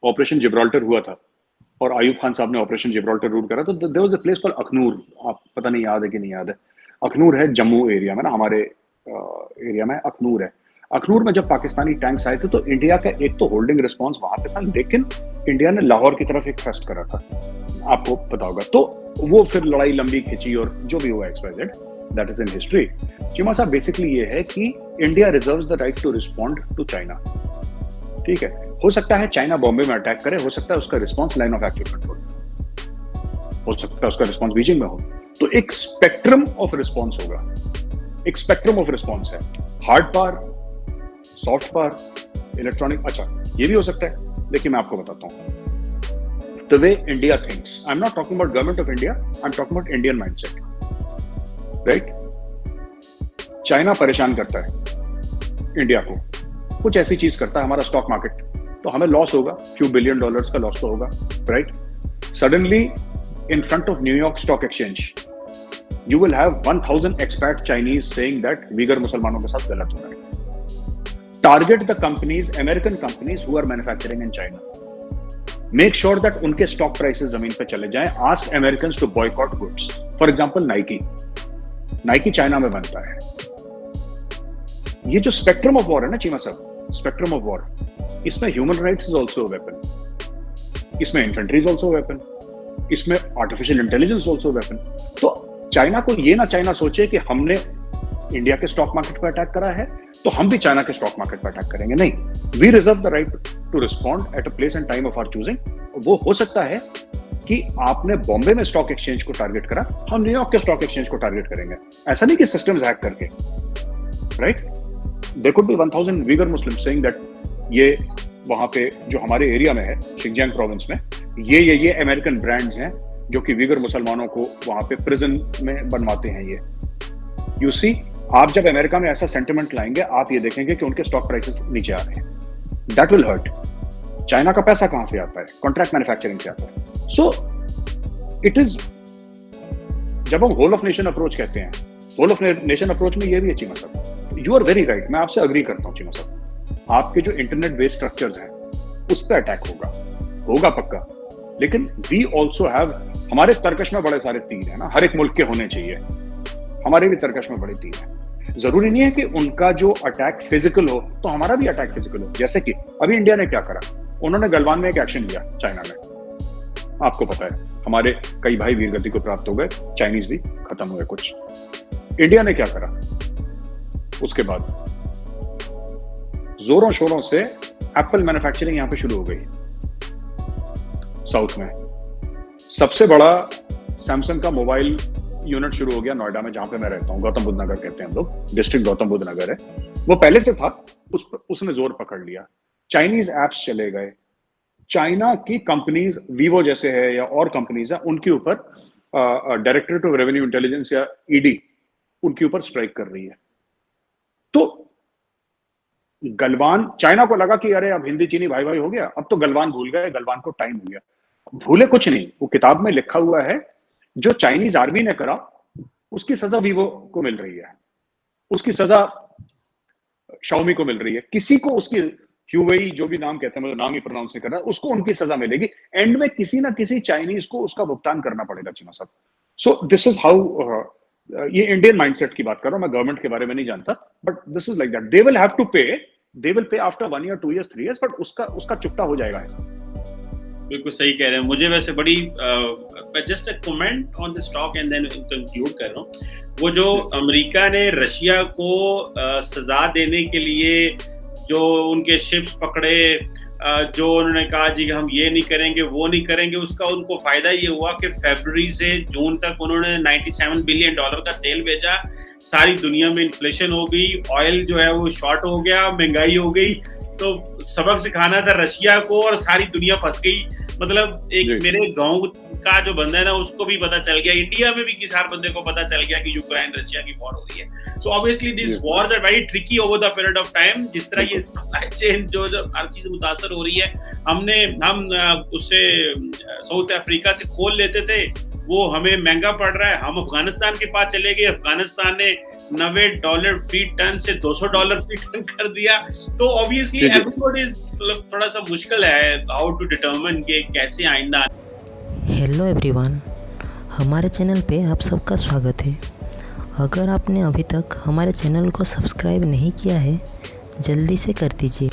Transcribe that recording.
Operation Gibraltar हुआ था और आयूब खान साहब ने ऑपरेशन जिब्राल्टर रूल करा, तो there was a place called Akhnoor. आप पता नहीं याद है कि नहीं याद है। अखनूर है जम्मू एरिया में ना, हमारे एरिया में अखनूर है। अखनूर में जब पाकिस्तानी टैंक्स आए थे तो इंडिया का एक तो होल्डिंग रिस्पॉन्स वहां पे था, लेकिन इंडिया ने लाहौर की तरफ एक थ्रस्ट करा था, आपको पता होगा। तो वो फिर लड़ाई लंबी खिंची और जो भी हुआ XYZ, that is in history. Cheema साहब बेसिकली ये है कि India reserves the right to respond to China. ठीक है, हो सकता है चाइना बॉम्बे में अटैक करे, हो सकता है उसका response line of actual control, हो सकता है उसका रिस्पॉन्स बीजिंग में हो। तो एक स्पेक्ट्रम ऑफ रिस्पॉन्स होगा, एक स्पेक्ट्रम ऑफ रिस्पॉन्स है, hard power, soft power, electronic. अच्छा ये भी हो सकता है, लेकिन मैं आपको बताता हूं the way India thinks. I am not talking about government of India, I am talking about Indian mindset, right. China परेशान करता है इंडिया को, कुछ ऐसी चीज करता है, हमारा स्टॉक मार्केट, तो हमें लॉस होगा, फ्यू बिलियन डॉलर्स का लॉस तो होगा, right. Suddenly in front of New York stock exchange you will have 1000 expat Chinese saying that Uyghur मुसलमानों के साथ गलत हो रहा है। Target the companies, American companies who are manufacturing in China. Make sure that उनके stock prices जमीन पे चले जाएं। Ask Americans to boycott goods. For example, Nike. Nike China में बनता है। ये जो स्पेक्ट्रम ऑफ वॉर है ना चीमा साहब, स्पेक्ट्रम ऑफ वॉर, इसमें human rights is also weapon, इसमें इन्फेंट्री इज ऑल्सो वेपन, इसमें आर्टिफिशियल इंटेलिजेंस ऑल्सो वेपन। तो चाइना को ये ना चाइना सोचे कि हमने इंडिया के स्टॉक मार्केट पर अटैक करा है तो हम भी चाइना के स्टॉक मार्केट पर अटैक करेंगे, नहीं। We reserve the right to respond at a place and time of our choosing. वो हो सकता है कि आपने बॉम्बे में स्टॉक एक्सचेंज को टारगेट करा, हम न्यूयॉर्क के स्टॉक एक्सचेंज को टारगेट करेंगे। ऐसा नहीं कि सिस्टम्स हैक करके, right. There could be 1000 Uyghur Muslim saying that ये वहां पे जो हमारे एरिया में है शिनजियांग प्रोविंस में, ये अमेरिकन ब्रांड्स हैं जो कि वीगर मुसलमानों को वहां पे प्रिजन में बनवाते हैं। ये यू सी, आप जब अमेरिका में ऐसा सेंटिमेंट लाएंगे, आप ये देखेंगे कि उनके स्टॉक प्राइसेस नीचे आ रहे हैं, दैट विल हर्ट। चाइना का पैसा कहां से आता है? कॉन्ट्रैक्ट मैन्युफैक्चरिंग से आता है। सो इट इज, जब हम होल ऑफ नेशन अप्रोच कहते हैं, होल ऑफ नेशन अप्रोच में ये भी है चीमा साहब, यू आर वेरी राइट, मैं आपसे अग्री करता हूँ चीमा साहब। आपके जो इंटरनेट बेस्ड स्ट्रक्चर्स हैं उस पर अटैक होगा पक्का, लेकिन वी ऑल्सो हैव, हमारे तर्कश में बड़े सारे तीर है ना, हर एक मुल्क के होने चाहिए, हमारे भी तर्कश में बड़े तीर है। जरूरी नहीं है कि उनका जो अटैक फिजिकल हो तो हमारा भी अटैक फिजिकल हो। जैसे कि अभी इंडिया ने क्या करा, उन्होंने गलवान में एक एक्शन लिया चाइना में, आपको पता है हमारे कई भाई वीरगति को प्राप्त हो गए, चाइनीज भी खत्म हुए कुछ। इंडिया ने क्या करा उसके बाद, जोरों शोरों से एप्पल मैन्युफैक्चरिंग यहां पे शुरू हो गई साउथ में। सबसे बड़ा सैमसंग का मोबाइल यूनिट शुरू हो गया नोएडा में, जहां पे मैं रहता हूं, गौतम बुद्ध नगर कहते हैं हम लोग, डिस्ट्रिक्ट गौतम बुद्ध नगर है। वो पहले से था, उसने जोर पकड़ लिया, चाइनीज एप्स चले गए, चाइना की कंपनीज वीवो जैसे है या और कंपनीज है, उनके ऊपर डायरेक्टरेट ऑफ रेवेन्यू इंटेलिजेंस या ईडी उनके ऊपर स्ट्राइक कर रही है। तो गलवान, चाइना को लगा कि अरे अब हिंदी चीनी भाई भाई हो गया, अब तो गलवान भूल गए, गलवान को टाइम हो गया। भूले कुछ नहीं, वो किताब में लिखा हुआ है, जो चाइनीज आर्मी ने करा उसकी सजा वीवो को मिल रही है, उसकी सजा शाओमी को मिल रही है, किसी को उसकी ह्यूवेई जो भी नाम कहते हैं, मतलब नाम ही प्रोनाउंस नहीं कर रहा, उसको उनकी सजा मिलेगी। एंड में किसी ना किसी चाइनीज को उसका भुगतान करना पड़ेगा चीमा साहब। सो दिस इज हाउ, ये इंडियन माइंडसेट की बात कर रहा हूं मैं, गवर्नमेंट के बारे में नहीं जानता, but this is like that. They will have to pay, they will pay after 1 year 2 years 3 years, but उसका चुकता हो जाएगा ऐसा। बिल्कुल सही कह रहे हैं। मुझे वैसे बड़ी just a comment on this talk and then conclude कर रहा हूँ। वो जो अमेरिका ने रशिया को सजा देने के लिए जो उनके शिप्स पकड़े, जो उन्होंने कहा जी हम ये नहीं करेंगे वो नहीं करेंगे, उसका उनको फायदा ये हुआ कि फरवरी से जून तक उन्होंने $97 बिलियन का तेल भेजा, सारी दुनिया में इन्फ्लेशन हो गई, ऑयल जो है वो शॉर्ट हो गया, महंगाई हो गई। तो सबक सिखाना था रशिया को और सारी दुनिया फंस गई। मतलब एक मेरे गांव का जो बंदा है ना, उसको भी पता चल गया, इंडिया में भी किसी हर बंदे को पता चल गया कि यूक्रेन रशिया की वॉर हो रही है। So obviously this wars are very tricky over the period of time. जिस तरह ये सप्लाई चेन जो हर चीज मुतासर हो रही है, हम उससे साउथ अफ्रीका से खोल लेते थे, वो हमें महंगा पड़ रहा है, हम अफगानिस्तान के पास चले गए, अफगानिस्तान ने $90 फी टन से $200 फी टन कर दिया, तो ऑब्वियसली एवरीबॉडी इज थोड़ा सा मुश्किल है हाउ टू डिटरमिन कि कैसे आइंदा। हेलो एवरीवन, हमारे चैनल पे आप सबका स्वागत है। अगर आपने अभी तक हमारे चैनल को सब्सक्राइब नहीं किया है, जल्दी से कर दीजिए।